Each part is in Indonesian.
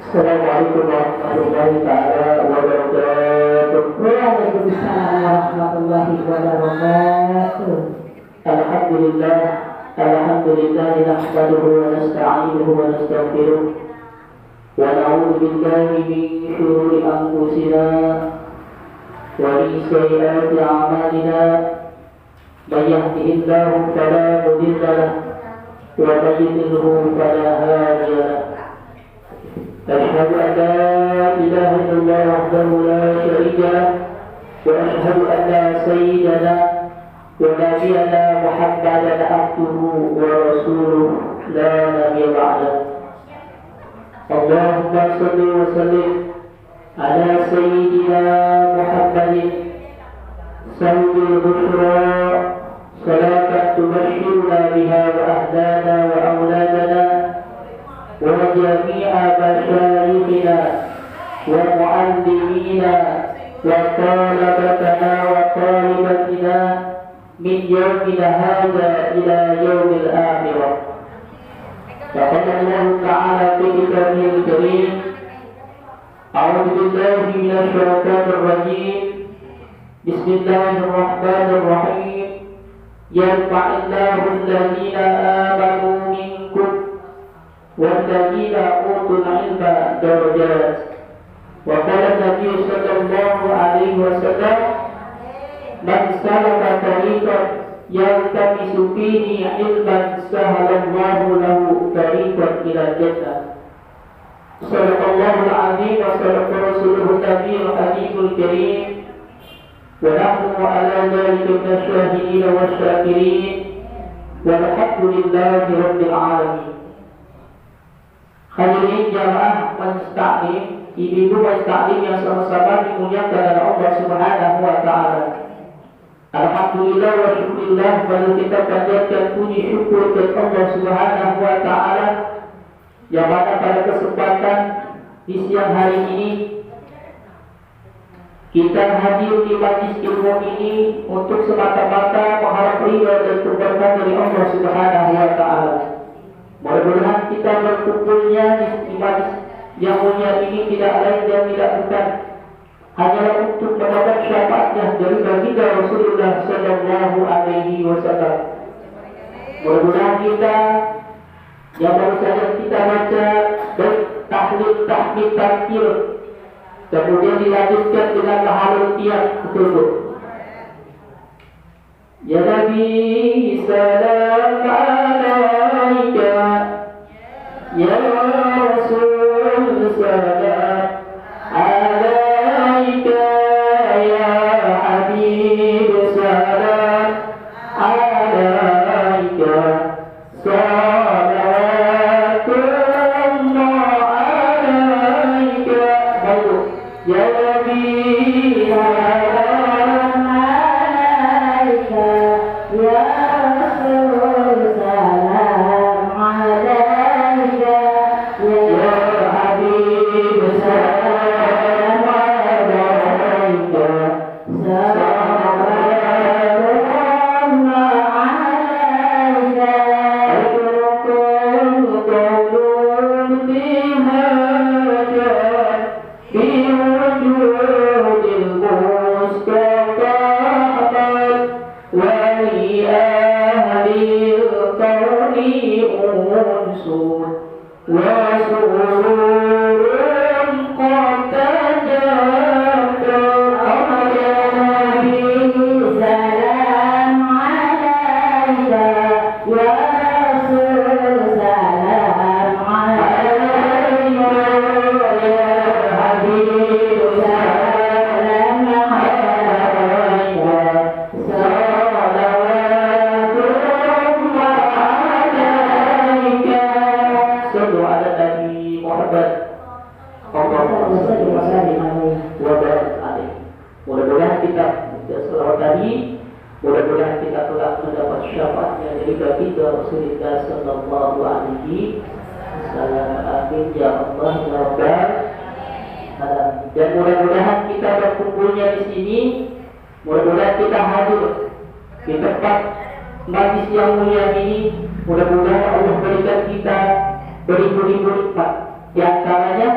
Assalamualaikum warahmatullahi taala wabarakatuh. Waalaikumsalam warahmatullahi wabarakatuh. Alhamdulillah, alhamdulillah nahmaduhu wa nasta'inuhu wa nastaghfiruh wa na'udzu billahi min shururi anfusina wa min sayyiati a'malina. Man yahdihillahu fala mudilla lahu wa man yudlilhu fala hadiya lahu. أشهد أن لا إله إلا الله وحده لا شريك له وأشهد أن سيدنا ونبينا محمدا عبده ورسوله لا نبي بعده. اللهم صل وسلم على سيدنا محمد سيد البشرى صلاة تبشرنا بها وأهلنا وأولادنا وجميع مشايخنا ومعلمينا وطالبتنا وطالبتنا من يومنا هذا إلى يوم الآخرة. فقال الله تعالى في كتابه الكريم: أعوذ بالله من الشيطان الرجيم، بسم الله الرحمن الرحيم. يرفع الله الذين آمنوا منكم والذين أوتوا العلم درجات. وقال النبي صلى الله عليه وسلم: من سلك طريقا يلتمس فيه علما سهل الله له طريقا إلى الجنة. صدق الله العظيم وصدق رسوله النبي الحبيب الكريم، ونحن على ذلك من الشاهدين والشاكرين، والحمد لله رب العالمين. Hadirin jamaah majelis taklim, ibu-ibu majelis taklim yang sama-sama dimuliakan oleh Allah Subhanahu wa taala. Alhamdulillah wa syukurillah, baru kita panjatkan puji syukur kepada Allah Subhanahu wa taala yang mana pada kesempatan di siang hari ini kita hadir di majlis ilmu ini untuk semata-mata mengharap ridha dan keberkahan dari Allah Subhanahu wa taala. Mudah-mudahan kita berkumpulnya di majlis yang mulia ini tidak lain dan tidak bukan hanyalah untuk mendapat syafaatnya dari baginda Rasulullah Sallallahu Alaihi Wasallam. Mudah-mudahan kita yang baru saja kita baca dan tahlil, tahmid, takbir, kemudian dilanjutkan dengan tahalul tiap betul. Ya Nabi salam alaika, ya Rasul salam alaika, ya Habib salam alaika, salawatullah alaika. Baik, ya Nabi mudah-mudahan kita selawat tadi, mudah-mudahan kita telah mendapat syafaatnya dari baginda Rasulullah Sallallahu Alaihi Wasallam. Amin ya Allah ya Rabbal alamin. Dan mudah-mudahan kita berkumpulnya di sini, mudah-mudahan kita hadir di tempat majlis yang mulia ini. Mudah-mudahan Allah berikan kita beribu-ribu nikmat Di antaranya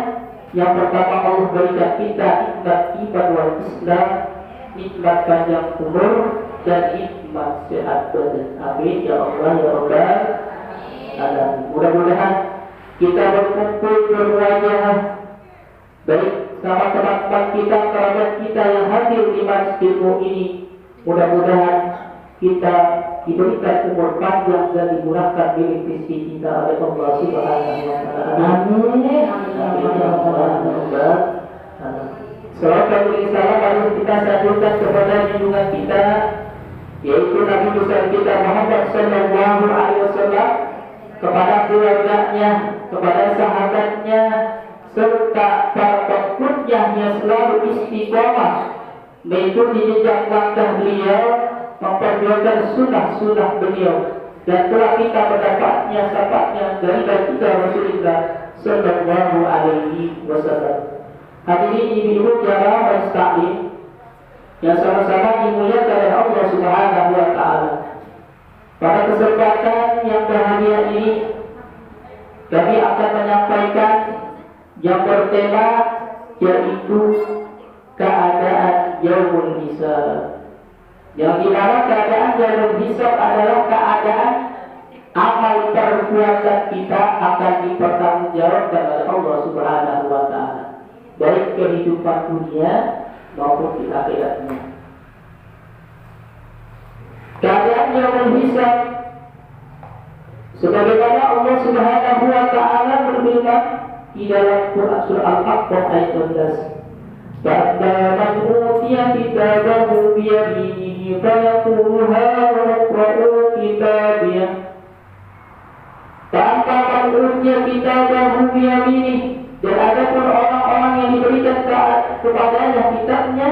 yang pertama Allah berikan kita nikmat iman wal Islam, nikmat panjang umur dan nikmat sehat badan. Amin ya Allah ya Rabbal alamin. Mudah-mudahan kita berkumpul berwajah baik sama teman-teman kita, kerabat kita yang hadir di masjid ini. Mudah-mudahan kita diberikan umur panjang dan dimurahkan milik rezeki kita oleh Allah Subhanahu wa taala. Amin. Salam harus kita sanjungkan kepada junjungan kita, yaitu Nabi besar kita Muhammad sallallahu alaihi wasallam, kepada keluarganya, kepada sahabatnya, serta para pengikutnya yang selalu istiqomah mengikuti jejak langkah beliau, memperjuangkan sunnah-sunnah beliau, dan telah kita mendapatnya syafaatnya dari baginda Rasulullah sallallahu alaihi wasallam. Hadirin ibu jamaah dan sekalian yang sama-sama dimuliakan oleh Allah Subhanahu wa taala. Pada kesempatan yang bahagia ini kami akan menyampaikan yang bertema yaitu keadaan yaumul hisab. Yang dimana keadaan yaumul hisab adalah keadaan amal perbuatan kita akan dipertanggungjawabkan oleh Allah Subhanahu wa taala, baik kehidupan dunia maupun di akhiratnya. Keadaan yaumul hisab sebagaimana Allah Subhanahu wa taala berfirman di dalam Quran surah Al-Aqaf ayat 12. فَأَمَّا مَنْ أُوتِيَ كِتَابَهُ بِيَمِينِهِ فَيَقُولُ هَاؤُمُ اقْرَءُوا كِتَابِيَهْ فَأَمَّا مَنْ أُوتِيَ كِتَابَهُ بِيَمِينِهِ. Dan adapun orang-orang yang diberikan kepadanya kitabnya,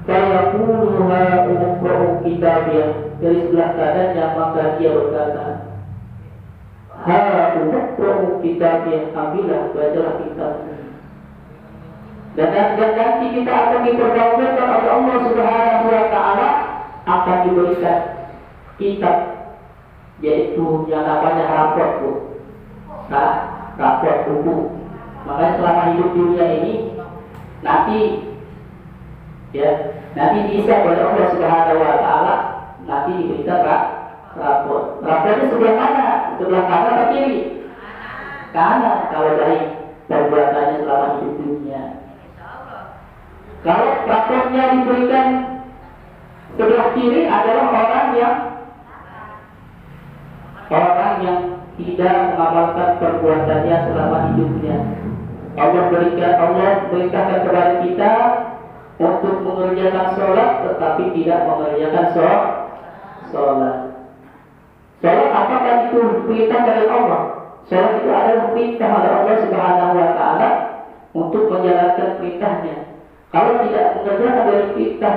فَيَقُولُ هَاؤُمُ اقْرَءُوا كِتَابِيَهْ, dari sebelah kanannya maka dia berkata, "Ha'umu iqra'u kitabiya, ambillah bacalah kitabnya." Dan nanti kita akan dipergaulkan oleh Allah Subhanahu wa taala, akan diberikan kitab, yaitu yang namanya raport, Bu. Nah, raport buku. Makanya selama hidup dunia ini nanti dihisab oleh Allah Subhanahu wa taala, nanti diberikan raport. Raportnya sebelah mana? Sebelah kanan atau kiri? Kanan kalau dari perbuatannya selama hidup dunia. Kalau raportnya diberikan sebelah kiri adalah orang yang tidak mengamalkan perbuatannya selama hidupnya. Allah beritakan kepada kita untuk mengerjakan sholat, tetapi tidak mengerjakan sholat. Sholat apakah itu perintah dari Allah? Sholat itu adalah perintah oleh Allah Subhanahu wa taala untuk menjalankan perintahnya. Kalau tidak mengerjakan dari perintah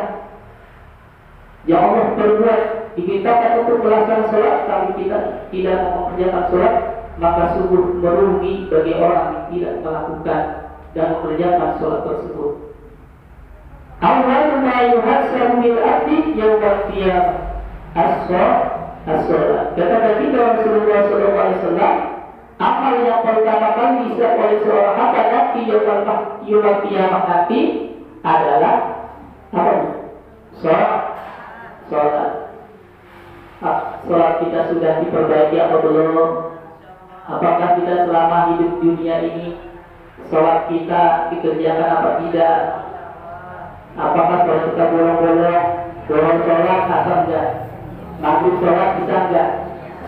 yang Allah perbuat, dimintakan untuk melaksanakan sholat, tapi kita tidak mengerjakan sholat, maka sungguh merugi bagi orang yang tidak melakukan dan mengerjakan sholat tersebut. Awwalu ma yuhasabu bil abdi yaumil qiyamah as-sholat. Kata Nabi Rasulullah SAW, amal yang pertama kali bisa oleh seorang hamba nanti yaumil qiyamah nanti adalah apa? Sholat. Sholat kita sudah diperbaiki atau belum? Apakah kita selama hidup dunia ini sholat kita dikerjakan apa tidak? Apakah sholat kita bolong sholat asal enggak? Maghrib sholat bisa enggak?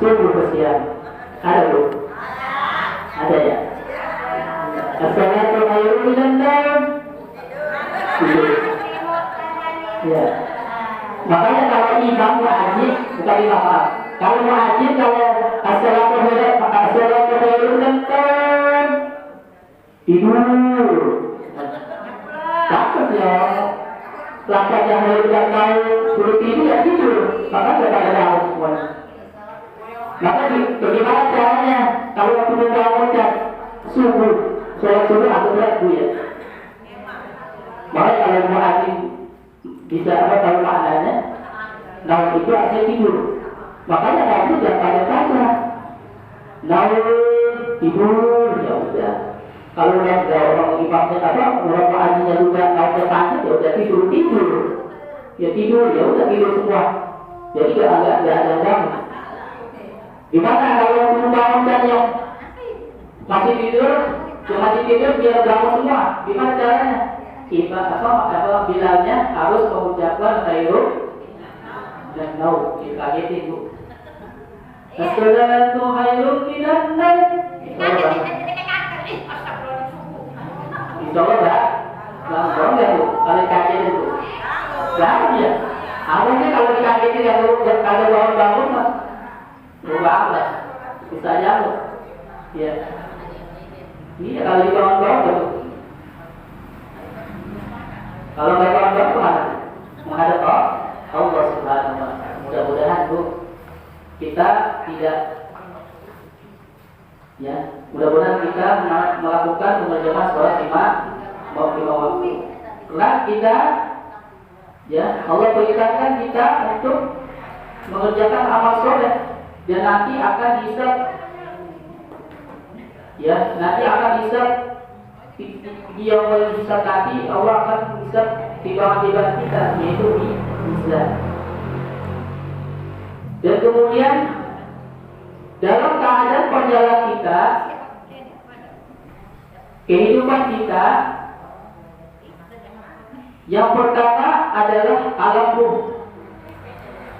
Subuh kesian. Ada belum? Ada ya? As-salatu khairun minan naum. Ya. Makanya kalau imam muadzin, bukan imam maaf. Kalau muadzin, kalau as-salatu khairun minan naum, tidur. Takut ya. Lapan yang tidak tahu suruh tidur ya tidur. Maka tidak ada tahu semuanya. Maka bagaimana caranya? Kalau waktu bangun subuh, sholat subuh atau sholat ya. Maka kalau muadzin bisa tahu maknanya, naum itu artinya tidur. Makanya kamu jangan pada saja naum tidur. ya udah. Kalau udah orang imamnya orang ajinya juga tahu petanya ya udah tidur. Ya tidur ya udah tidur semua. Jadi nggak ada ganggu. Gimana kalau bangun dan yang masih tidur biar bangun semua? Gimana caranya? Bilalnya harus mengucapkan khairun dan nau dikagetin bu. As-salatu khairun minan naum. Insyaallah enggak? Enggak bu, kalau kaget itu. Jangan ya. Awalnya kalau dikagetin kalau bangun mah berubah apa? Bisa jatuh. Ya. Iya kalau dibangun betul. Kalau nggak bangun kemana? Menghadap Allah Subhanahu Wa Taala. Mudah-mudahan bu kita tidak ya. Mudah-mudahan kita melakukan mengerjakan sholat lima waktu. Karena kita ya Allah perintahkan kita untuk mengerjakan amal soleh dan nanti akan dihisab. Ya, nanti akan hisab di awal hisab nanti Allah akan hisab timbangan kita yaitu di hisab. Dan kemudian dalam keadaan perjalanan kita, kehidupan kita, yang pertama adalah alam ruh.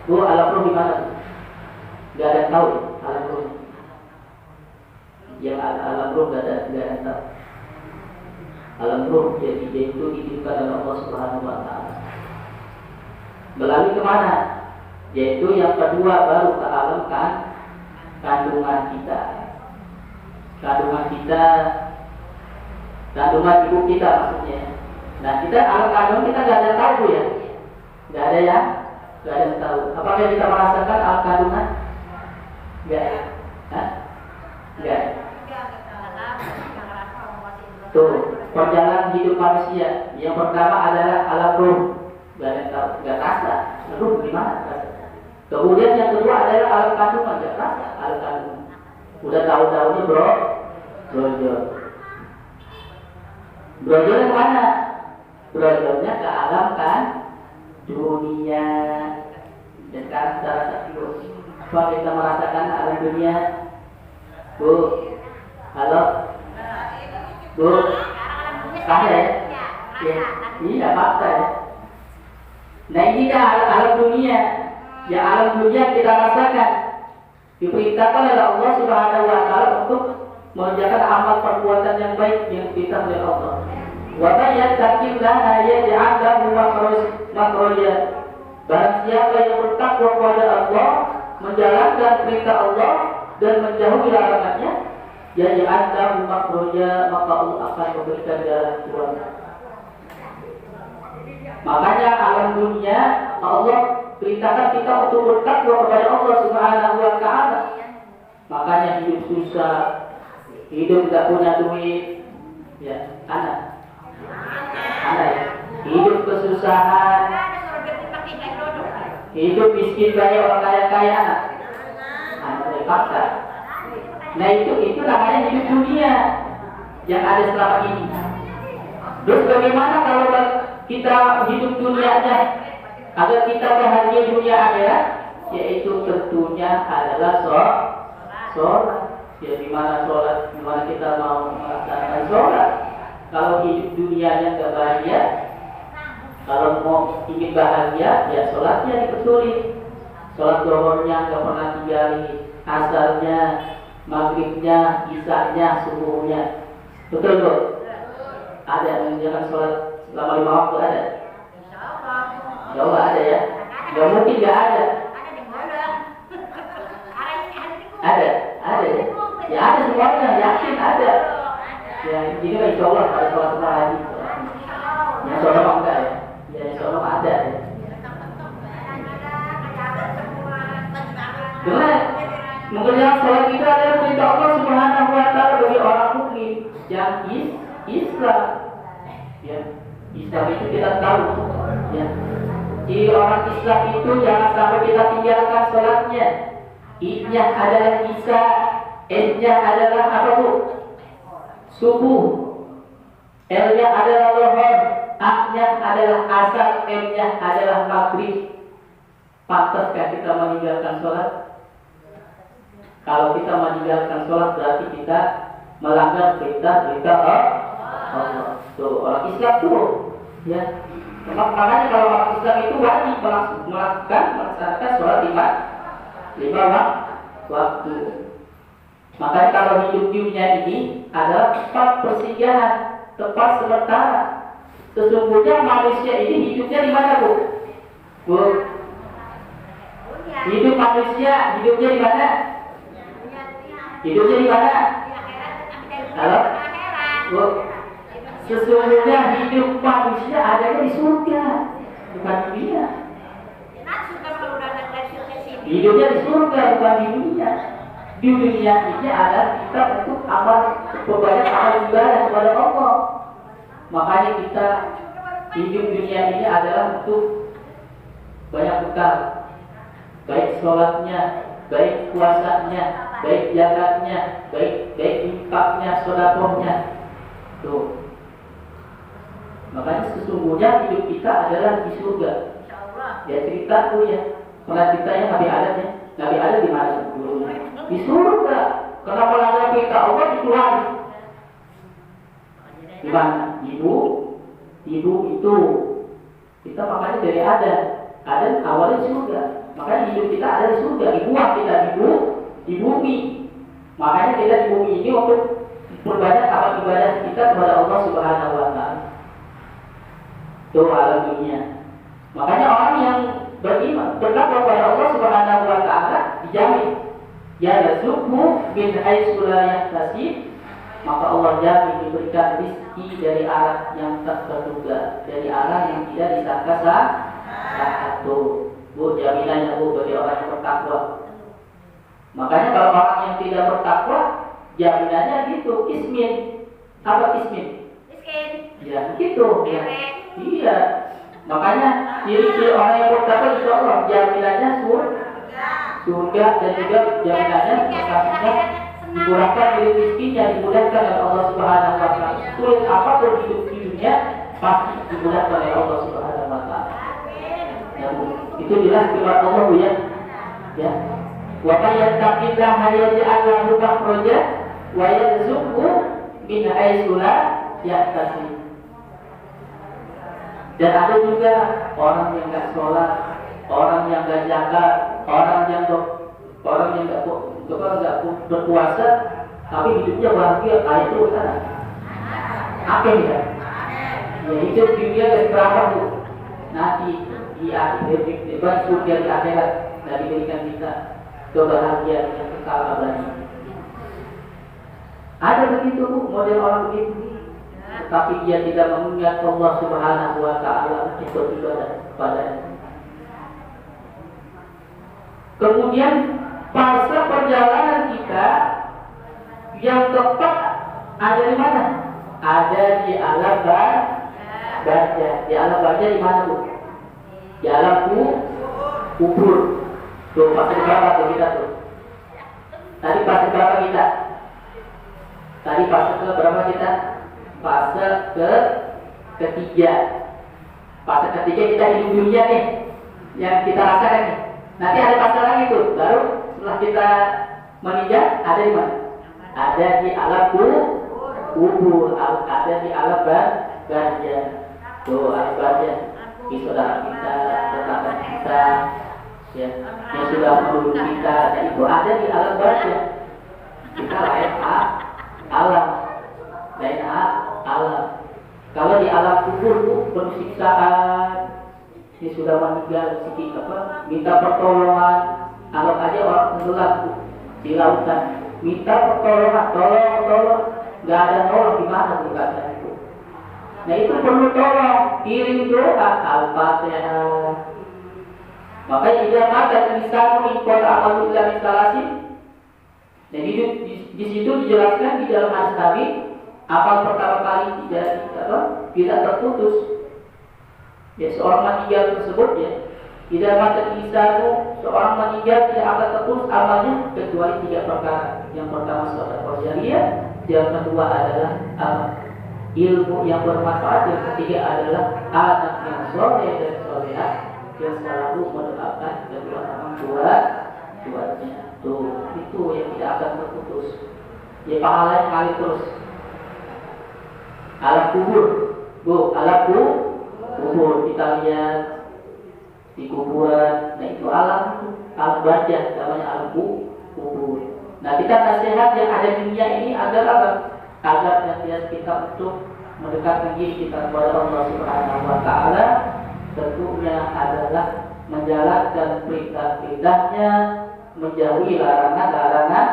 Bu, alam ruh di mana? Gak ada tahu alam ruh. Yang alam ruh gak ada tahu. Alam ruh yaitu dihidupkan oleh Allah Subhanahu Wa Taala. Melalui kemana? Yaitu yang kedua baru ke alam kandungan kita. Kandungan ibu kita maksudnya. Nah kita alam kandungan kita gak ada tahu ya. Gak ada yang tahu. Apakah kita merasakan alam kandungan? Gak. Gak. Tuh, perjalanan hidup manusia. Yang pertama adalah alam ruh. Gak rasa. Ruh gimana? Kemudian yang kedua adalah alam kandungan. Gak rasa alam kandungan. Udah tahu-tahunya brojol. Brojolnya kemana? Brojolnya ke alam dunia. Dan secara sakit. Apa kita merasakan alam dunia? Bu, halo? Bu, ada ya? Iya, fakta ya. Nah ini dah alam dunia. Ya alam dunia kita rasakan. Diperintahkan oleh Allah Subhanahu Wa Taala untuk mengerjakan amal perbuatan yang baik yang diperintah oleh Allah. Wa may yattaqillaha yaj'al lahu makhraja. Barang siapa yang bertakwa kepada Allah, menjalankan perintah Allah dan menjauhi larangannya, yaj'al lahu makhraja, maka Allah akan memberikan jalan keluar. Makanya alam dunia Allah perintahkan kita untuk bertakwa kepada Allah Subhanahu Wa Taala. Makanya hidup susah, hidup tidak punya duit, ya anak ya. Hidup kesusahan, hidup miskin kaya orang kaya anak fakta. Nah itu namanya hidup dunia yang ada selama ini. Terus bagaimana kalau kita hidup dunianya agar kita bahagia dunia akhirat? Yaitu tentunya adalah sholat. Ya dimana sholat, dimana kita mau melaksanakan sholat. Kalau hidup dunianya nggak bahagia, kalau mau ingin bahagia, ya sholatnya dipersulit. Sholat zuhurnya nggak pernah tinggali, asarnya, maghribnya, isanya, subuhnya. Betul bu? Ada yang mengerjakan sholat selama 5 waktu ada? Insya Allah ada ya. Gak mungkin gak ada. Ada ya. Ya ada semuanya, yakin ada. Ya ini kan insya Allah ada sholat sunnah lagi. Ya insya Allah enggak ya. Ya insya Allah ada ya. Dengan mengerjakan sholat kita adalah perintah Allah Subhanahu Wa Taala bagi orang mukmin yang Islam. Ya, Islam itu kita tahu. Ya. Jadi orang Islam itu jangan sampai kita tinggalkan sholatnya. I-nya adalah Isa, S-nya adalah apa bu? subuh, L-nya adalah lohor, A-nya adalah asar, M-nya adalah maghrib. Pantaskah kita meninggalkan sholat? Kalau kita meninggalkan sholat berarti kita melanggar perintah Allah. Tuh orang Islam tuh, ya. Makanya kalau orang Islam itu wajib melaksanakan sholat lima waktu. Makanya kalau hidup dunia ini adalah tempat persinggahan, tempat sementara. Sesungguhnya manusia ini hidupnya di mana, Bu? Bu? Hidup manusia, hidupnya di mana? Hidupnya di mana? Halo? Bu? Sesungguhnya hidup manusia adanya di surga, bukan di dunia. Hidupnya di surga, bukan di dunia. Di dunia ini adalah kita untuk berbanyak amal ibadah kepada Allah. Makanya kita hidup dunia ini adalah untuk banyak bekal, baik sholatnya, baik puasanya, baik zakatnya, baik infaknya, sedekahnya. Tuh. Makanya sesungguhnya hidup kita adalah di surga. Ya cerita tuh ya, pernah ceritanya Nabi Adam ya. Nabi Adam di mana dulu? Di surga. Kenapa melanggar perintah Allah di Tuhan? Di mana? Ibu itu kita makanya dari Adam awalnya di surga. Makanya hidup kita ada di surga. Dibuang kita di bumi. Makanya kita di bumi ini untuk berbanyak amal ibadah kita kepada Allah Subhanahu wa Ta'ala. Itu alam dunia. Makanya orang yang beriman bertakwa kepada Allah Subhanahu wa Ta'ala dijamin ya yarzuqhu min haitsu la yahtasib, maka Allah jamin diberikan rezeki dari arah yang tak terduga, dari arah yang tidak disangka-sangka. Bu, jaminannya Bu bagi orang yang bertakwa. Makanya kalau orang yang tidak bertakwa, jaminannya gitu, ismin. Apa ismin? Miskin. Ya, gitu. Ya. Iya. Makanya ciri-ciri orang yang bertakwa insya Allah jaminannya surga dan juga jaminannya kasihnya dikurangkan dari rezekinya, dimudahkan oleh Allah Subhanahu wa Ta'ala. Sulit apapun hidup di dunia pasti dimudahkan oleh Allah Subhanahu wa Ta'ala. Ya, itu jelas firman Allah ya. Ya. Wa may yattaqillaha yaj'al lahu makhraja wa yarzuqhu min haitsu la yahtasib. Dan ada juga orang yang nggak sholat, orang yang nggak zakat, orang yang nggak berpuasa, tapi hidupnya bahagia, kayak itu sana. Apa ya? Ya hidup dunia dari berapa tuh? Nanti di akhir surga di akhirat dan diberikan kita kebahagiaan yang kekal abadi. Ada begitu Bu, model orang begitu. Tapi dia tidak mengingat Allah Subhanahu wa Ta'ala untuk beribadah kepadanya. Kemudian fase perjalanan kita yang tepat ada di mana? Ada di alam barzah. Di alam barzah di mana Bu? Di alam kubur. Tuh fase berapa tuh kita tuh? Tadi fase berapa kita? Tadi fase ke berapa kita? Fase ketiga. Fase ketiga kita hidup dunia nih, yang kita rasakan nih. Nanti ada fase lagi tuh, baru setelah kita meninggal ada di mana? Ada di alam kubur, ada di alam barzah. Tuh alam barzah, di saudara kita, tetangga kita, ya, yang sudah menurut kita, dan itu ada di alam barzah. Kita lain alam. Kalau di alam kubur tuh pensiksaan, ini sudah meninggal sedikit minta pertolongan. Anggap aja orang tenggelam di lautan, minta pertolongan, tolong, nggak ada nolong di mana tuh kata itu. Nah itu perlu tolong, kirim doa Al-Fatihah. Makanya dia mata tulisan impor amal illa instalasi. Jadi di situ dijelaskan di dalam hadis Nabi. Apal pertama kali tidak terputus. Ya seorang meninggal tersebut ya tidak mati lisanu, seorang meninggal tidak akan terputus amalnya kecuali 3 perkara. Yang pertama sedekah jariyah, yang kedua adalah ilmu yang bermanfaat, yang ketiga adalah anak yang soleh dan solehah yang selalu mendoakan kedua orang tuanya. Tuh, itu yang tidak akan terputus. Ya, pahalanya kali terus. Alam kubur, alam kubur kita lihat di kuburan. Nah itu alam barzah, namanya alam kubur. Nah kita nasihat yang ada di dunia ini agar apa? Agar nasihat kita untuk mendekatkan diri kita kepada Allah Subhanahu Wa Taala, tentunya adalah menjalankan perintah-perintahnya, menjauhi larangannya.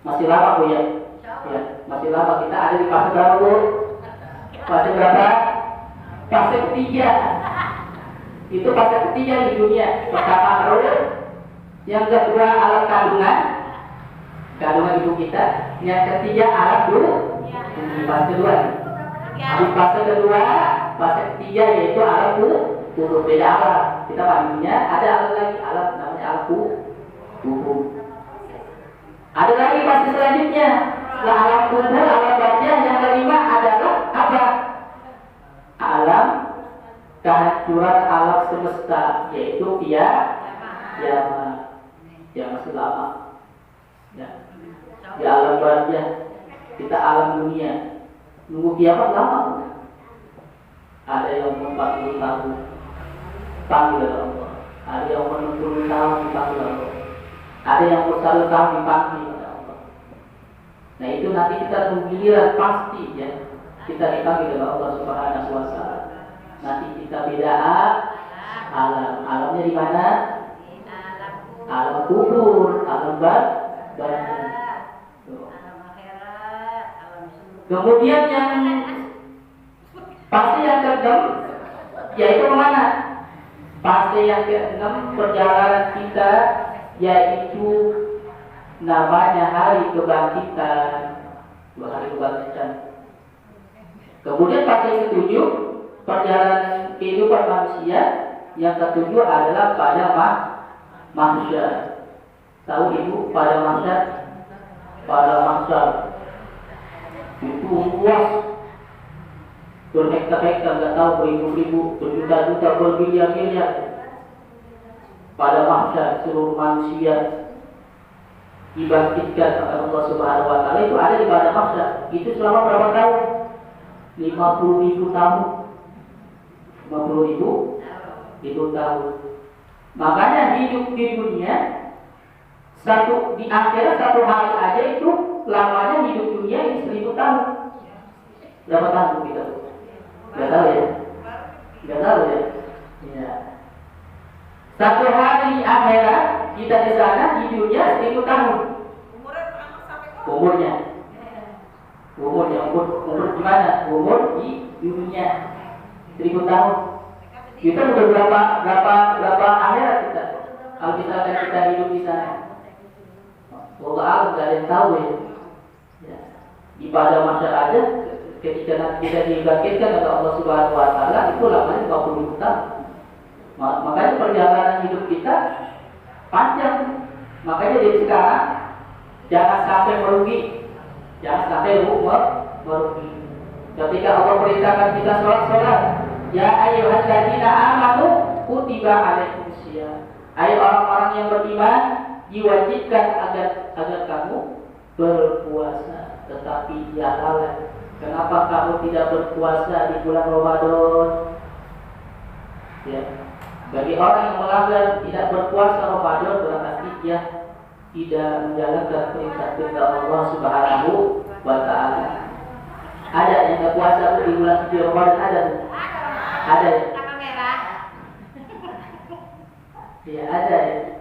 Masih lama Bu ya? Ya, masih lama. Kita ada di fase berapa Bu? Fase berapa? Fase ketiga. Itu fase ketiga di dunia. Pertama roh, yang kedua alat kandungan ibu kita, yang ketiga alat dulu. Di fase kedua. Di fase kedua, fase ketiga yaitu alat kubur. Beda alat. Kita panggilnya ada alat lagi, alat namanya alat kubur. Ada lagi fase selanjutnya. Setelah alam kubur, alam barzah, yang kelima adalah apa? Alam kehancuran alam semesta, yaitu kiamat. Ya masih lama. Ya. Di alam barzah, kita alam dunia. Nunggu kiamat lama. Ada yang 40 tahun panggil Allah. Ada yang 60 tahun dipanggil Allah. Ada yang 1 tahun dipanggil oleh Allah. Nah itu nanti kita giliran pasti ya. Kita dipanggil oleh Allah Subhanahu Wa Taala. Nanti kita beda alam. Alamnya di mana? Alam kubur, alam barzah. Kemudian yang fase yang ke-6 yaitu kemana? Fase yang ke-6 perjalanan kita yaitu namanya hari kebangkitan. Hari kebangkitan. Kemudian fase yang ke-7 perjalanan kehidupan manusia, yang ke-7 adalah pada mahsyar. Tahu ibu pada mahsyar? Pada mahsyar itu luas, berhektar-hektar, nggak tahu beribu-ribu, berjuta-juta, bermiliar-miliar. Pada mahsyar seluruh manusia dibangkitkan oleh Allah Subhanahu Wa Taala, itu ada di pada mahsyar. Itu selama berapa tahun? 50.000 tahun. 50.000 tahun. Makanya hidup di dunia di akhirat 1 hari aja itu lamanya hidup dunia ini 1000 tahun. Berapa tahun kita? Gak tahu ya? Gak tahu ya? Ya. 1 hari di akhirat kita di sana di dunia 1000 tahun. Umur gimana? Umur di dunia 1000 tahun. Kita udah berapa akhirat kita? Kalau misalkan kita hidup di sana. Allah alam gak ada yang tahu ya. Di pada masa aja ketika nanti kita dibangkitkan oleh Allah Subhanahu Wa Taala itu lamanya 50 tahun. Makanya perjalanan hidup kita panjang. Makanya dari sekarang jangan sampai merugi. Jangan sampai merugi. Ketika Allah perintahkan kita sholat, ya ayyuhalladzina amanu kutiba alaikumusiyam. Hai orang-orang yang beriman, diwajibkan agar kamu berpuasa, tetapi dia lalai. Kenapa kamu tidak berpuasa di bulan Ramadan? Ya, bagi orang yang melanggar tidak berpuasa Ramadan berarti dia tidak menjalankan perintah-perintah Allah Subhanahu Wa Taala. Ada yang tidak puasa di bulan suci Ramadan ada? Ada ya? Ya ada ya.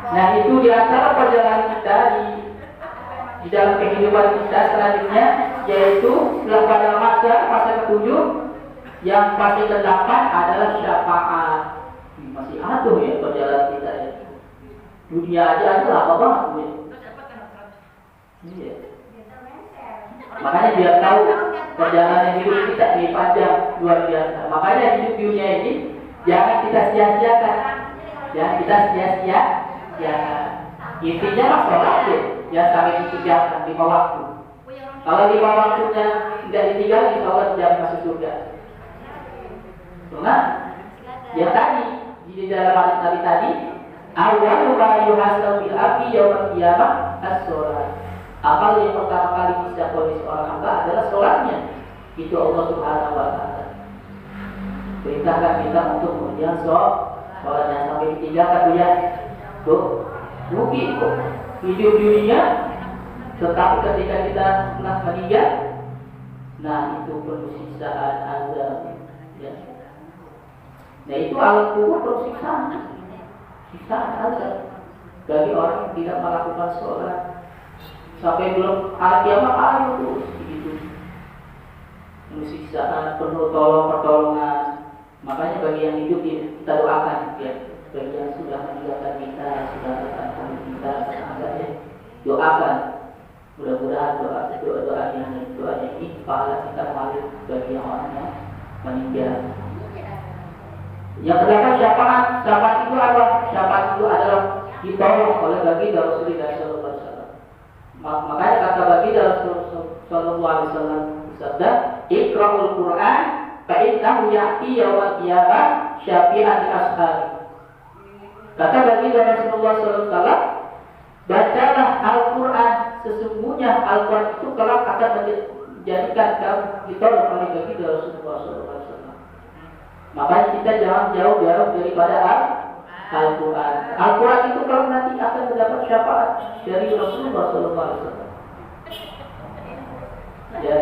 Nah itu diantara perjalanan kita di dalam kehidupan kita selanjutnya, yaitu setelah pada masa fase ke-7, yang fase ke-8 adalah syafaat. Masih aduh ya perjalanan kita ya. Dunia aja lama banget ya. Iya. Makanya biar tahu perjalanan hidup kita ini panjang luar biasa. Makanya hidup dunia ini jangan kita sia-siakan. Ya, kita sia-sia ya. Intinya mah sholat ya sampai ditinggalkan 5 waktu. Kalau 5 waktunya tidak ditinggal, insya Allah tidak masuk surga. Cuma ya tadi di dalam hadis Nabi tadi, awwalu ma yuhasabu bil abdi yaumil qiyamah as-shalah. Amal yang pertama kali bisa oleh seorang hamba adalah sholatnya. Itu Allah Subhanahu wa taala. Perintahkan kita untuk kemudian sholatnya sampai ditinggalkan ya. Tuh, rugi kok hidup dunia, tetapi ketika kita telah meninggal, nah itu penuh siksaan azab. Ya. Nah itu alam kubur penuh siksaan azab bagi orang yang tidak melakukan sholat sampai belum hari kiamat ayo terus begitu. Penuh siksaan, penuh pertolongan. Makanya bagi yang hidup kita doakan ya. Bagi yang sudah meninggalkan kita, sudah datang kita, seandainya doakan. Mudah-mudahan doanya ini pahala kita mengalir bagi yang orangnya meninggal. Yang kedua syafaat itu apa? Syafaat itu adalah ditolong oleh baginda Rasulullah SAW. Makanya kata baginda Rasulullah SAW bersabda, "Iqra'ul Qur'an fa innahu ya'ti yawmal qiyamah syafi'an li ashabi." Kata baginda Rasulullah SAW, bacalah Al-Quran, sesungguhnya Al-Quran itu kelak akan menjadikan kamu ditolong oleh baginda Rasulullah SAW. Makanya kita jangan jauh-jauh daripada Al-Quran. Al-Quran itu kalau nanti akan mendapat syafaat dari Rasulullah SAW. Ya.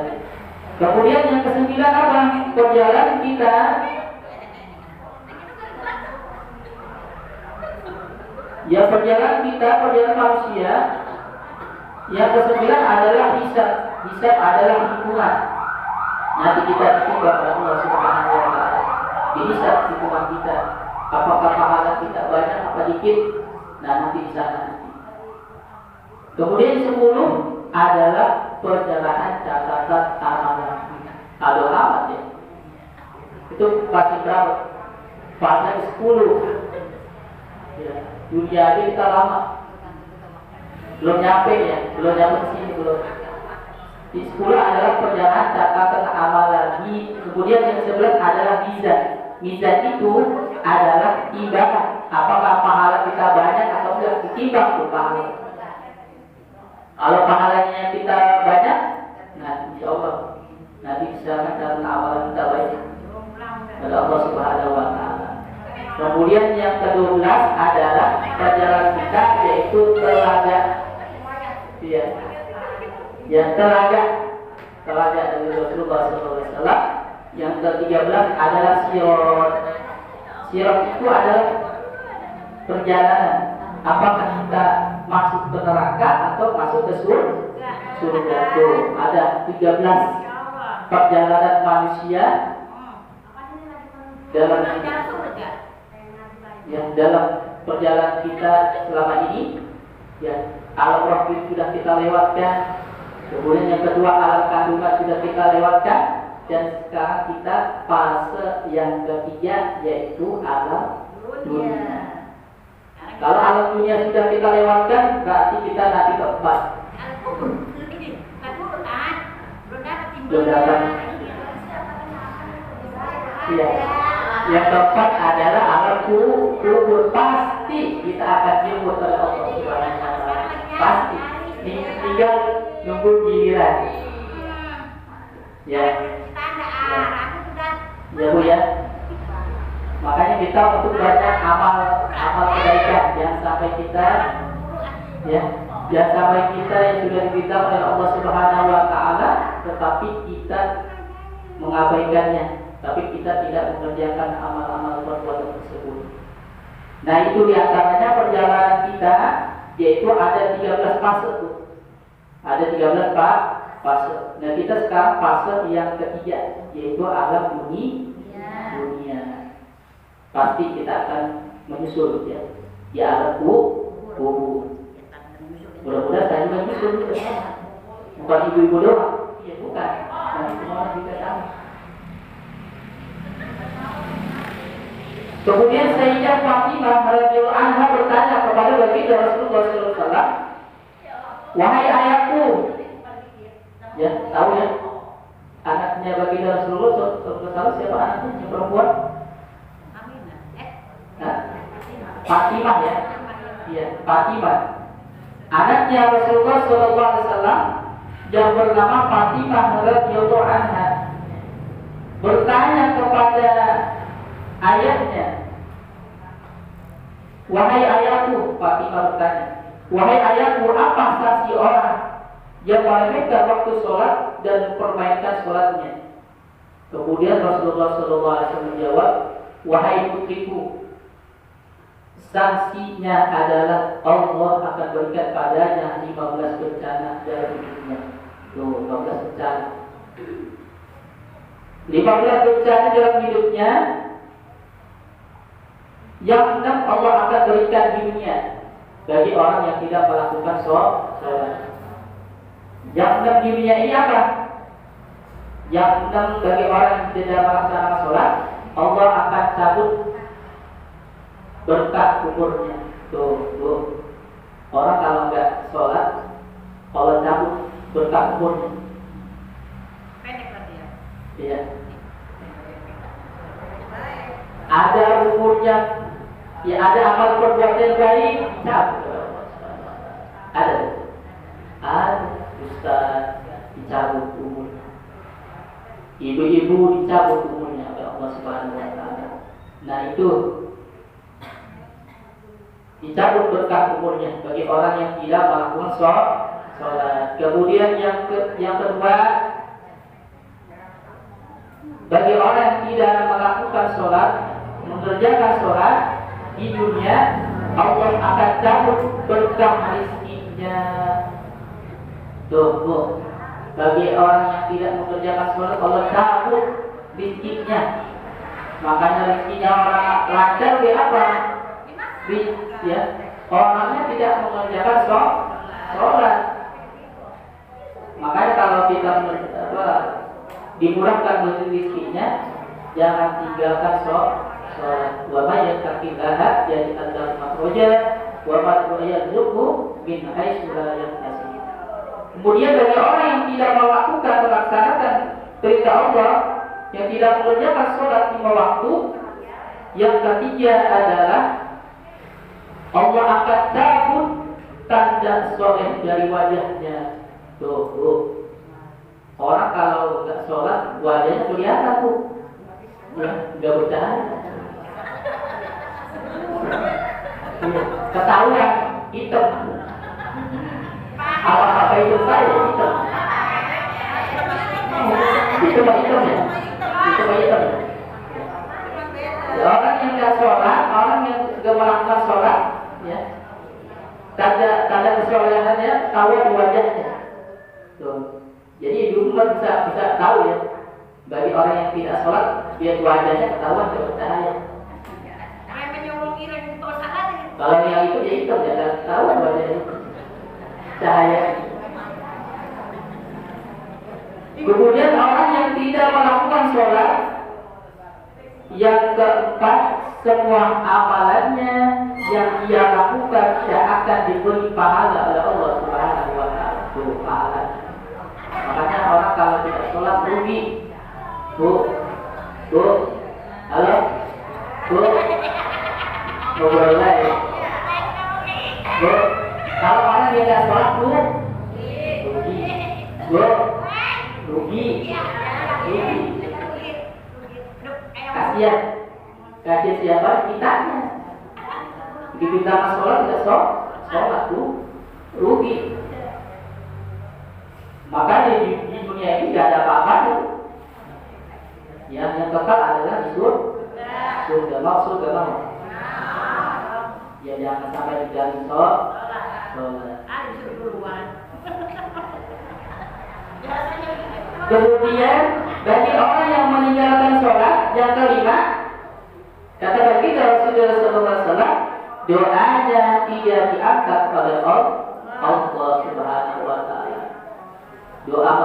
Kemudian yang kesembilan apa? Perjalanan kita perjalanan manusia. Yang kesembilan adalah hisab. Hisab adalah hitungan. Nanti kita ditimbang oleh Allah Subhanahu wa taala. Dihisab hitungan kita. Apakah pahala kita banyak apa dikit? Nah nanti di sana nanti. Kemudian 10 adalah perjalanan catatan amalan kita. Ada amat ya. Itu fase berapa? Fase 10. Ya. Dunia ini kita lama belum nyampe ke sini belum. Di 10 adalah perjalanan catatan amalan. Kemudian yang 11 adalah mizan. Mizan itu adalah timbangan. Apakah pahala kita banyak atau tidak, ditimbang tuh pahala. Kalau pahalanya kita banyak, nah insya Allah nanti bisa catatan amalan kita banyak pada Allah Subhanahu wa taala. Kemudian yang ke-12 adalah perjalanan kita, yaitu telaga. Ya. Yang telaga dari Rasulullah SAW. Yang ke-13 adalah sirat. Sirat itu adalah perjalanan. Apakah kita masuk ke neraka atau masuk ke surga? Tuh, ada 13 perjalanan manusia dalam perjalanan kita selama ini. Ya, alam rohani sudah kita lewatkan. Kemudian yang kedua, alam kandungan sudah kita lewatkan. Dan sekarang kita fase yang ketiga, yaitu alam dunia. Kalau alam dunia sudah kita lewatkan, berarti kita nanti keempat. Belum dapat. Iya. Yang keempat adalah alam kubur. Pasti kita akan dijemput oleh Allah Subhanahu wa taala. Pasti. Tinggal nunggu giliran. Ya. Ya Bu ya. Makanya kita untuk banyak amal kebaikan, jangan sampai kita yang sudah diberitahu oleh Allah Subhanahu wa taala tetapi kita mengabaikannya, tapi kita tidak mengerjakan amal-amal perbuatan tersebut. Nah, itu diantaranya perjalanan kita, yaitu ada 13 fase tuh. Ada 13 fase. Nah, kita sekarang fase yang ketiga, yaitu alam dunia. Pasti kita akan menyusul ya. Di alam kubur. Mudah-mudahan saya juga menyusul. Bukan ibu-ibu doang. Ya bukan. Nanti semua kita sama. Kemudian Sayyidah Fatimah radhiyallahu anha bertanya kepada baginda Rasulullah SAW, wahai ayahku, ya tahu ya, anaknya baginda Rasulullah SAW siapa anaknya yang perempuan? Fatimah ya, iya Fatimah. Anaknya Rasulullah SAW yang bernama Fatimah radhiyallahu anha bertanya kepada ayahnya, wahai ayahku, Fatimah bertanya, wahai ayahku, apa sanksi orang yang meremehkan waktu sholat dan mempermainkan sholatnya? Kemudian Rasulullah SAW menjawab, wahai putriku, sanksinya adalah Allah akan berikan padanya 15 bencana dalam hidupnya. 15 bencana. 15 bencana dalam hidupnya. Yang 6 Allah akan berikan dunia bagi orang yang tidak melakukan sholat. Yang 6 dunia ini apa? Yang 6 bagi orang yang tidak melaksanakan sholat, Allah akan cabut berkah umurnya. Tuh. Orang kalau nggak sholat, Allah cabut berkah umurnya. Pendek berarti ya? Iya. Ada umurnya, ya ada amal perbuatan baik, cabut. Ada ustaz dicabut umurnya, ibu-ibu dicabut umurnya oleh Allah Subhanahu Wa Taala. Nah itu dicabut berkah umurnya bagi orang yang tidak melakukan sholat. Kemudian yang kedua, bagi orang yang tidak melakukan sholat, mengerjakan sholat di dunia, Allah akan cabut berkah rezekinya. Tuh. Bagi orang yang tidak mengerjakan sholat, Allah cabut rezekinya. Makanya rezekinya orang lancar di apa? Ya, orangnya tidak mengerjakan sholat. Makanya kalau kita dimurahkan rezekinya, jangan tinggalkan sholat. Wa may yattaqillaha yaj'al lahu makhraja wa may yarzuqhu min haitsu la yahtasib. Kemudian bagi orang yang tidak melaksanakan perintah Allah, yang tidak mengerjakan sholat 5 waktu, yang ketiga adalah Allah akan cabut tanda soleh dari wajahnya. Tuh. Orang kalau nggak sholat, wajahnya kelihatan tuh, ya, nggak bercahaya. Ketahuan hitam. Apa itu saya hitam? Hitam ya. Ya, orang yang nggak sholat, orang yang nggak melakukan sholat, ya, tanda kesolehannya tahu di wajahnya. Tuh. Jadi dulu bisa tahu ya. Bagi orang yang tidak sholat, dia wajahnya ketahuan nggak bercahaya. Kalau yang itu dia hitam, ya nggak ketahuan wajahnya cahaya. Kemudian orang yang tidak melakukan sholat, yang keempat, semua amalannya yang dia lakukan tidak akan diberi pahala oleh Allah Subhanahu Wa Taala. Tuh pahalanya. Makanya orang kalau tidak sholat rugi. Tuh, halo, ngobrol lagi. Kalau orang tidak sholat rugi. Kasihan siapa? Kitanya. Begitu kita sholat tidak sholat tuh rugi. Maka di dunia ini tidak ada apa-apa. Yang kekal adalah di surga. Mau. Ya jangan sampai diganti sholat. Kemudian bagi orang yang meninggalkan sholat, yang kelima, kata baginda Rasulullah SAW, doanya tidak diangkat oleh Allah Subhanahu Wa Taala. Doa,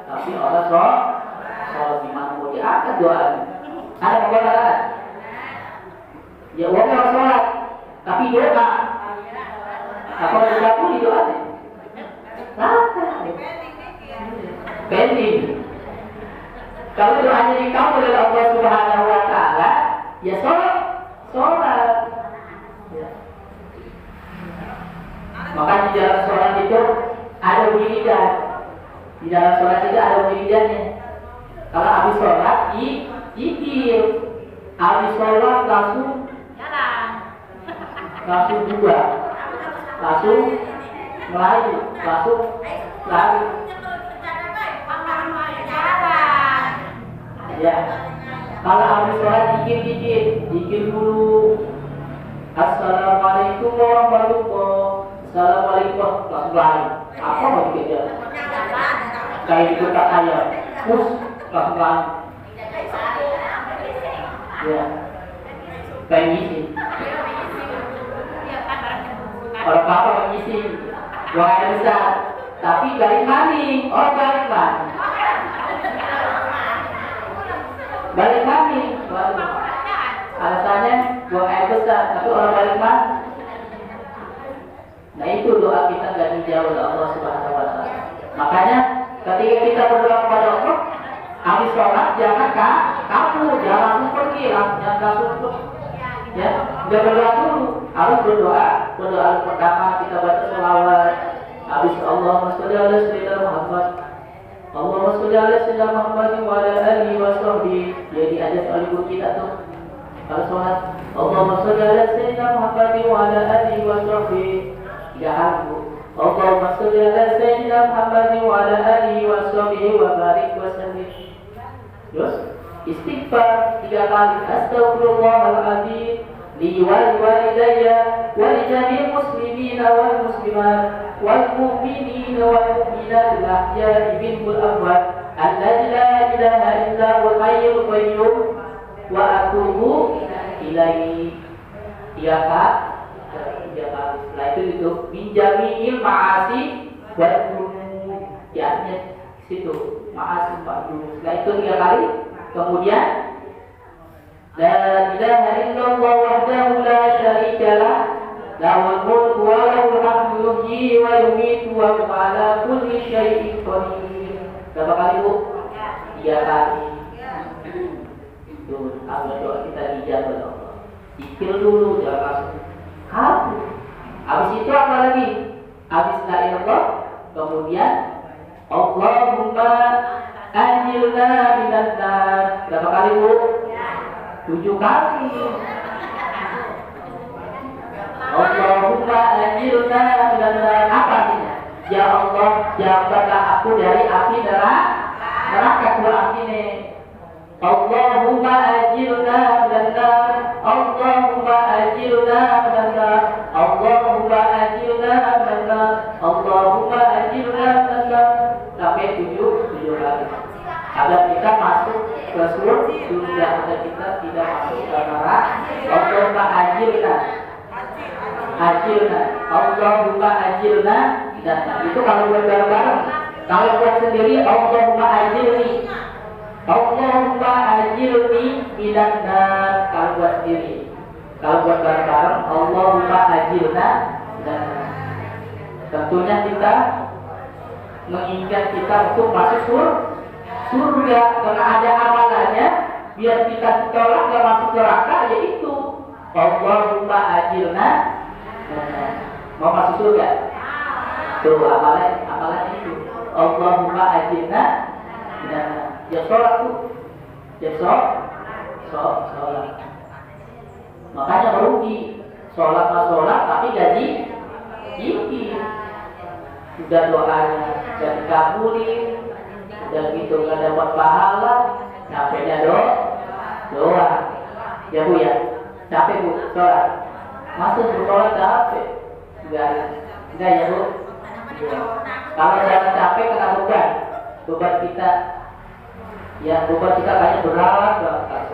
tapi orang sholat di mana mau diangkat doanya? Ada pembahasan? Ya uangnya harus sholat, tapi doa. Apa yang dapur itu ada? Pending. Kalau doanya dikabul oleh Allah Subhanahu Wa Taala, ya sholat. Ya. Maka di dalam sholat itu ada wiridan. Di dalam sholat itu ada wiridannya. Kalau habis sholat, zikir. Habis sholat langsung dua, langsung melaju, langsung lari. Ya, kalau habis sholat zikir dulu. Assalamualaikum warahmatullahi wabarakatuh. Assalamualaikum langsung lari. Apa mau dikejar? Kayak dikotak ayam, langsung lari. Ya, kayak ngisi. Orang apa ngisi? Wah besar, tapi garing maning. Oh garing maning. Balik maning. Alasannya buang air besar, tapi orang balik maning. Nah itu doa kita gak dijawab oleh Allah Subhanahu Wa Taala. Makanya ketika kita berdoa kepada Allah, habis sholat jangan kabur, jangan langsung pergi, jangan langsung ya, tidak berdoa dulu, harus berdoa. Berdoa pertama kita baca sholawat. Habis Allahumma sholli ala sayyidina Muhammad, Allahumma sholli ala sayyidina Muhammad wa ala alihi wa sahbihi. Jadi ada soal ibu kita tuh kalau sholat, Allahumma sholli ala sayyidina Muhammad wa ala alihi wa sahbihi. Tidak harus. Allahumma sholli ala sayyidina Muhammad wa ala alihi wa sahbihi wa barik wa sallim. Terus istighfar 3 kali. Astaghfirullahaladzim li wal walidayya wa li jami'il muslimina wal muslimat wal mu'minina wal mu'minat al-ahya'i minhum al-amwat alladzi la ilaha illa huwal hayyul qayyum wa atubu ilaihi. 3 kali. Setelah itu min jami'il ma'asi wal dzunub. Ya, situ ma'asi wal dzunub. Setelah itu 3 kali. Kemudian la ilaha illallah wahdahu la syarika lah, lahul mulku wa lahul hamdu yuhyi wa yumiitu wa huwa ala kulli syai'in qadir. Berapa kali Bu? 3 kali. Itu agar doa kita dijawab oleh Allah. Zikir dulu, jangan langsung kabur. Habis itu apa lagi? Habis la ilallah, kemudian Allahumma anjilna minan nar. Berapa kali Bu? 7 kali. Allahumma anjilna minan nar. Apa artinya? Ya Allah, jauhkanlah aku dari api neraka. Dua artinya. Allahumma anjilna minan nar. Allahumma anjilna minan nar. Allahumma anjilna minan nar. Allahumma anjilna minan nar. Sampai 7 kali. Agar kita masuk ke surga, agar kita tidak masuk ke neraka. Allahumma ajirna, Allahumma ajirna. Dan itu kalau buat bareng-bareng. Kalau buat sendiri, Allahumma ajirni, Allahumma ajirni minan nar. Kalau buat sendiri. Kalau buat bareng-bareng, Allahumma ajirna. Dan tentunya kita mengingat kita untuk masuk surga karena ada amalannya. Biar kita tolak gak masuk neraka, yaitu Allahumma ajirna. Mau masuk surga? Tuh amalannya itu Allahumma ajirna. Ya sholat tuh, ya sholat. Makanya merugi sholat tapi gaji zikir. Sudah doanya dan dikabulin, dan gitu nggak dapat pahala, capeknya doa. Ya Bu ya, capek Bu sholat. Masuk Bu sholat capek? Enggak ya Bu. Ya. Kalau jangan capek kena beban kita. Ya beban kita kayak berat banget.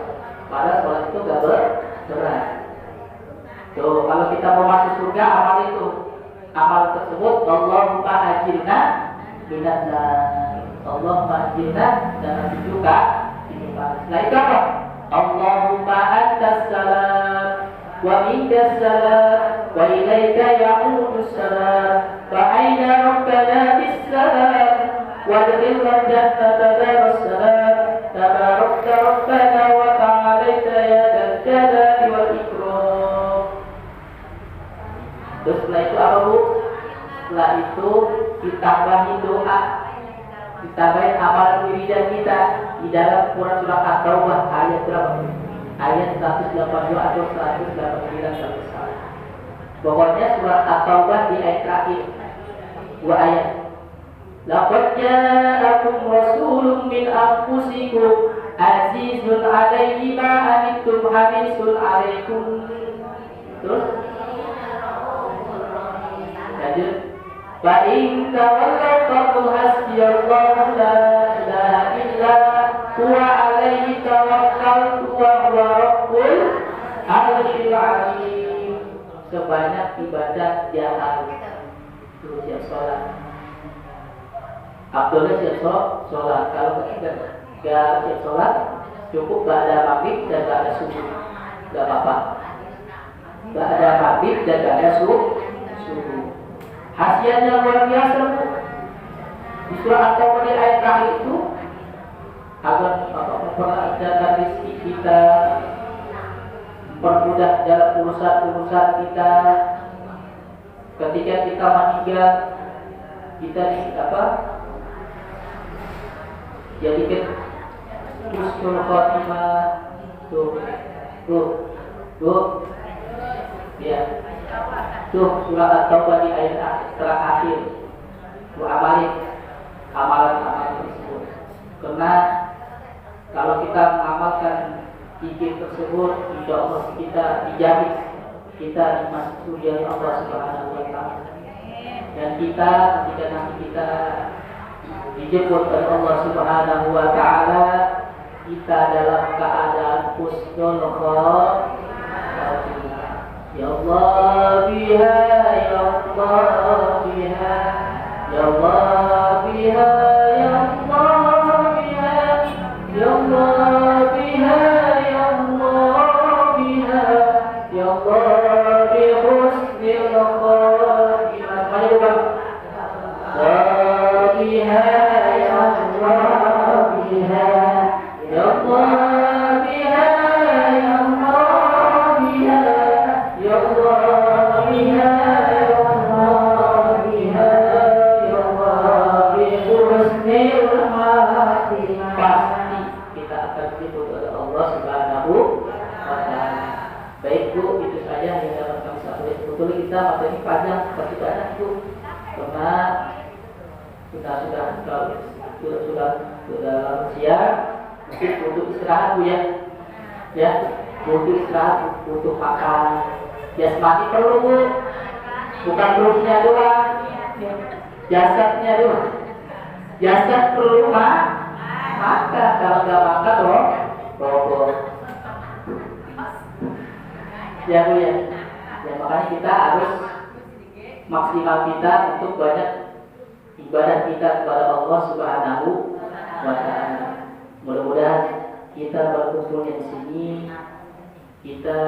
Padahal sholat itu nggak berat. Tuh kalau kita mau masuk surga amal itu. Amal tersebut Allahumma ajirna minan nar. Allahumma ajirna dan juga. Nah itu apa? Allahumma antas salam ومنك السلام وإليك يعود السلام فأين ربنا بالسلام وادخلنا الجنة دار السلام تباركت ربنا وتعاليت يا ذا الجلال والإكرام. Terus setelah itu apa Bu? Setelah itu ditambahi doa, ditambahi amalan wiridan kita di dalam Quran surah At-Taubah ayat berapa? Ayat 182 atau 189 sampai salah. Pokoknya surat At-Taubah di ayat terakhir 2 ayat. Laqad ja'akum rasulun min anfusikum azizun 'alaihi ma anittum harisun 'alaikum. Terus lanjut. Fa in tawallaw faqul hasbiyallahu la ilaha illa huwa 'alaihi tawakkaltu wa huwa rabbul 'arsyil 'azim. Sebanyak ibadah yang terus yang sholat. Abdullah siap sholat. Kalau enggak siap sholat, cukup ba'da maghrib dan ba'da subuh, enggak apa-apa. Ba'da maghrib dan ba'da subuh. Khasiatnya luar biasa. Di surah At-Taubah di ayat terakhir itu agar memperlancarkan rezeki kita, mempermudah dalam urusan-urusan kita. Ketika kita meninggal, kita jadikan husnul khotimah. Tuh ya, tuh surah At-Taubah di ayat terakhir. Amalan tersebut. Karena kalau kita mengamalkan zikir tersebut, insya Allah kita dijamin kita dimasuk surga Allah Subhanahu wa Ta'ala. Dan kita ketika nanti kita dijemput oleh Allah Subhanahu wa Ta'ala, kita dalam keadaan husnul khotimah. Ya Allah biha, ya Allah biha, ya Allah biha, ya Allah biha, ya Allah biha, ya Allah biha, ya Allah bi husnil khotimah. Mari bukan. Ya biha, ya Allah biha, ya Allah biha, ya Allah biha. Ya Allah biha, ya Allah biha, ya Allah bi husnil khotimah. Pasti kita akan disebut oleh Allah Subhanahu wa Ta'ala. Baik Bu, itu saja yang dapat kami sampaikan. Betul kita masa ini panjang, pasti banyak Bu. Karena kita sudah siang, mungkin butuh istirahat Bu ya. Ya, butuh istirahat, butuh makan. Jasmani perlu Bu, bukan ruhnya doang, jasadnya doang. Jasad perlu makan, kalau nggak makan roboh. Ya Bu ya. Ya makanya kita harus maksimal kita untuk banyak ibadah kita kepada Allah Subhanahu wa Ta'ala. Mudah-mudahan kita berkumpulnya di sini, kita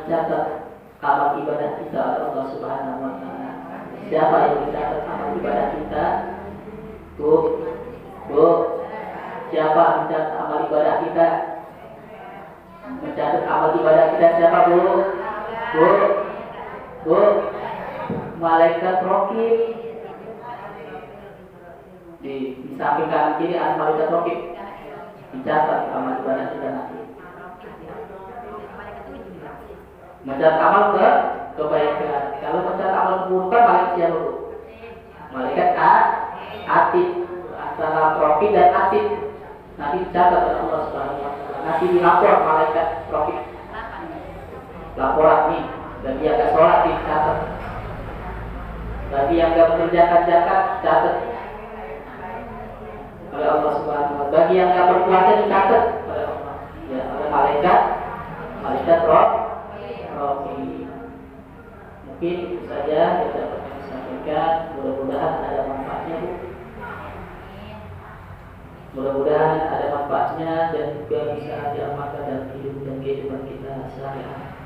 catat amal ibadah kita oleh Allah Subhanahu wa Ta'ala. Siapa yang mencatat amal ibadah kita? Bu, siapa yang mencatat amal ibadah kita? Mencatat amal ibadah kita siapa Bu? Malaikat Raqib. Di samping kanan kiri ada malaikat Raqib. Dicatat amal ibadah kita nanti. Mencatat amal kebaikan. Kalau mencatat amal keburukan, malaikat siapa Bu? Malaikat Atid. Antara Raqib dan Atid. Nanti dicatat oleh Allah Subhanahu wa Ta'ala. Nanti dilapor malaikat Raqib. Laporan nih, bagi yang gak sholat dicatat, bagi yang gak mengerjakan zakat catat oleh Allah Subhanahu wa Ta'ala, bagi yang gak berpuasa dicatat oleh Allah, ya, oleh malaikat Raqib. Mungkin itu saja yang dapat kami sampaikan. Mudah-mudahan ada manfaatnya Bu. Mudah-mudahan ada manfaatnya dan juga bisa diamalkan dalam hidup dan kehidupan kita sehari-hari.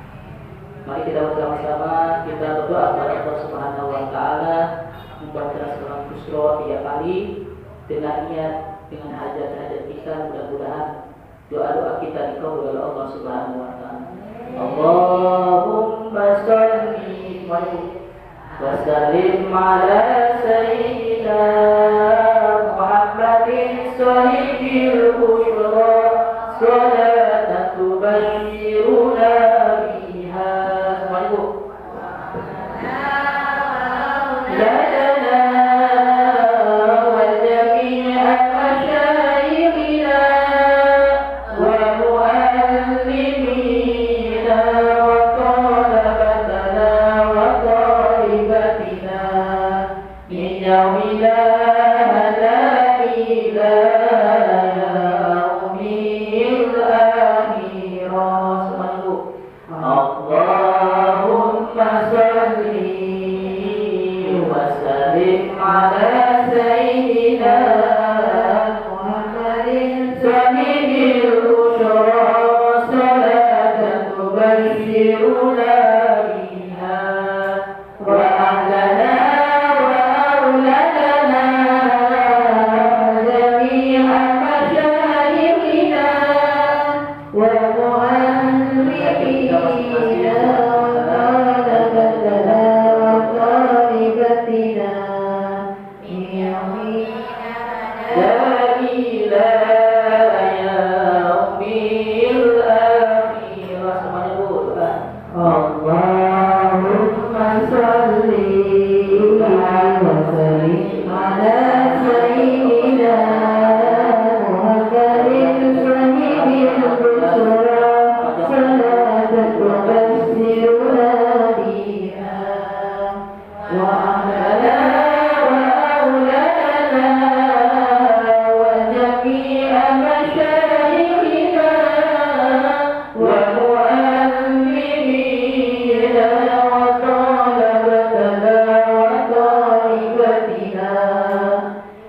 Mari kita bersama-sama kita berdoa kepada Allah Subhanahu wa taala, membaca surah Al-Isra 3 kali dengan niat, dengan hajat-hajat kita. Mudah-mudahan doa-doa kita dikabul oleh Allah Subhanahu wa taala. Allahumma shalli wa sallim ala sayyidina Muhammadin sahibul busyra salatan tubashiruna biha lana wa jami'a masyayikhina wa muallimina wa talabatana wa talibatina min yawmina hada ila yaumil akhirah. Allahumma salli wa sallim ala sayyidina Muhammadin sahibil busyra salatan tubashiruna biha wa ahlana wa auladana jami'a masyayikhina wa muallimina wa talabatana wa talibatina min yawmina ila yaumil akhirah. Semuanya doa. Allahumma salli wa sallim ala sayyidina Muhammadin sahibil busyra salatan tubashiruna biha wa ahlana wa auladana wa jami'a masyayikhina wa muallimina wa talabatana wa talibatina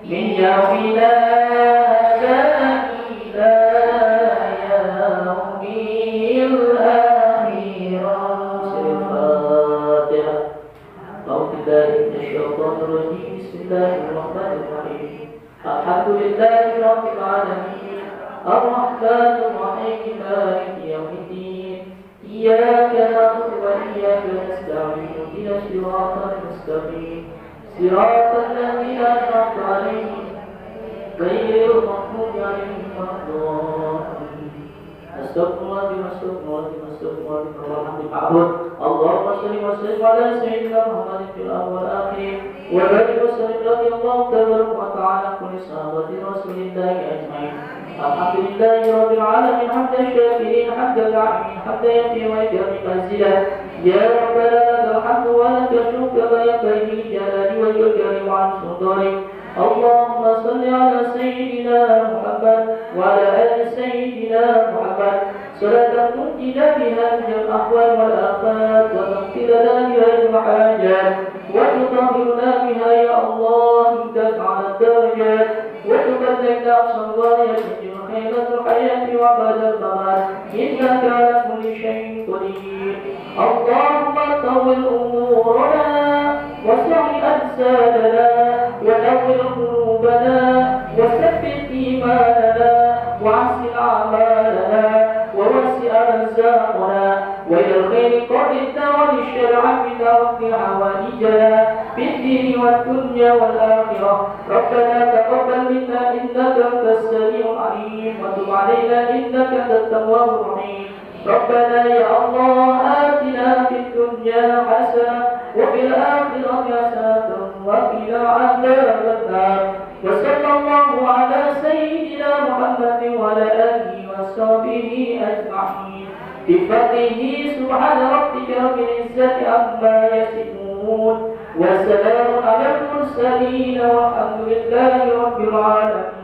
min yawmina hada ila yaumil akhirah. Al-Fatihah. أعوذ بالله من الشيطان الرجيم. بسم الله الرحمن الرحيم. الحمد لله رب العالمين الرحمن الرحيم مالك يوم الدين إياك نعبد وإياك نستعين اهدنا الصراط المستقيم صراط الذين أنعمت عليهم غير المغضوب عليهم ولا الضالين. Astagfirullahaladzim, astagfirullahaladzim, astagfirullahaladzim. Allahumma salli wa sallim ala sayyidina Muhammadin fil awwal akhir wa barik wa sallim radhiyallahu tabaraka wa ta'ala kulli sahabati rasulillahi ajma'in. Alhamdulillahi rabbil alamin hamdan syakirin hamdan la'imin hamdan yafi wa yakfi manzila ya rabbana lakal hamdu wa lakal shukru wa yakfi jalali wa yakfi wa sultani. اللهم صل على سيدنا محمد وعلى آل سيدنا محمد صلاة تنجينا بها من الأحوال والآفات وتغفر لنا بها المحاجات وتطهرنا بها يا الله إنك على الدرجات وتبلغنا أقصى الغاية من خيرة الحياة وبعد الممات إنك على كل شيء قدير. اللهم طول أمورنا وسع أجسادنا ونور قلوبنا وثبت إيماننا وعسل أعمالنا ووسع أرزاقنا وإلى الخير قربنا وللشرع بنا واقض حوائجنا في الدين والدنيا والآخرة. ربنا تقبل منا إنك أنت السميع العليم وتب علينا إنك أنت التواب الرحيم. ربنا يا الله آتنا في الدنيا حسنة وفي الآخرة حسنة وقنا عذاب النار. وصلى الله على سيدنا محمد وعلى آله وصحبه أجمعين بفضله سبحان ربك رب العزة عما يصفون وسلام على المرسلين والحمد لله رب العالمين.